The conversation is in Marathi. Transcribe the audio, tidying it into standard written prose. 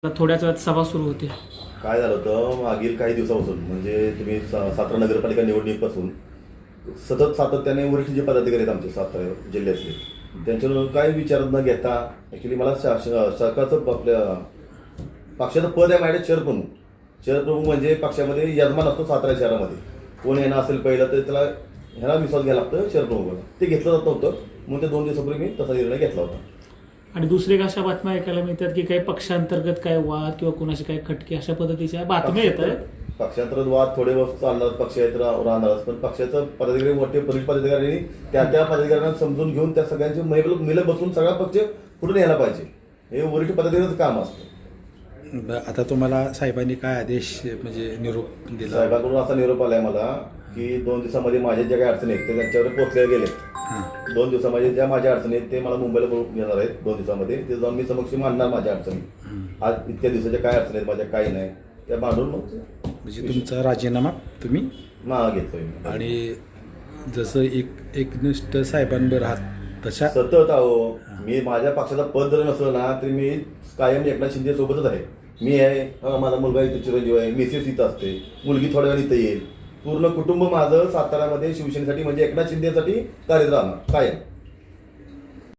थोड्याच वेळात सभा सुरू होते. काय झालं होतं मागील काही दिवसापासून म्हणजे तुम्ही सातारा नगरपालिका निवडणुकीपासून सतत सातत्याने वरिष्ठ जे पदाधिकारी आहेत आमचे सातारा जिल्ह्यातले त्यांच्यावर काय विचार न घेता ॲक्च्युली मला सरकारचं आपल्या पक्षाचं पद आहे माझ्याकडे शहरप्रमुख म्हणजे पक्षामध्ये यजमान असतो सातारा शहरामध्ये. कोण येणं असेल पहिलं तर त्याला ह्याला विश्वास घ्यायला लागतं शहरप्रमुखाला. ते घेतलं जात नव्हतं म्हणून ते 2 दिवसापूर्वी मी तसा निर्णय घेतला होता. आणि दुसरी एक अशा बातम्या ऐकायला मिळतात की काही पक्षांतर्गत काय वाद किंवा कोणाशी काही खटके अशा पद्धतीच्या बातम्या येत आहेत. पक्षांतर्गत वाद थोडे वर्ष चालणार, पक्ष राहणारच, पण पक्षाचं पदाधिकारी मोठे वरिष्ठ पदाधिकारी त्या पदाधिकाऱ्यांना समजून घेऊन त्या सगळ्यांचे मिलं बसून सगळा पक्ष पुढे न्यायला पाहिजे. हे वरिष्ठ पदाधिकाऱ्यांचं काम असतं. आता तुम्हाला साहेबांनी काय आदेश म्हणजे निरोप दिला? साहेबांकडून असा निरोप आलाय मला की 2 दिवसामध्ये माझ्या ज्या काही अडचणी आहेत ते त्यांच्यावर पोहोचले गेले. 2 दिवसामध्ये ज्या माझ्या अडचणी आहेत ते मला मुंबईला बोलून घेणार आहेत. 2 दिवसामध्ये ते जाऊन मी समक्ष मांडणार माझ्या अडचणी. आज इतक्या दिवसाच्या काय अडचणी आहेत माझ्या काही नाही त्या मांडून मग म्हणजे तुमचा राजीनामा तुम्ही घेतोय. आणि जसं एकनिष्ठ साहेबांवर आहात तशा सतत आहो. मी माझ्या पक्षाचा पद जर नसलं ना तरी मी कायम एकनाथ शिंदे सोबतच आहे. मी आहे, माझा मुलगा इथे चिरंजीव आहे, मिसेस इथं असते, मुलगी थोड्या वेळ इथं येईल. पूर्ण कुटुंब माझं साताऱ्यामध्ये शिवसेनेसाठी म्हणजे एकनाथ शिंदेसाठी कार्यरत राहणार कायम.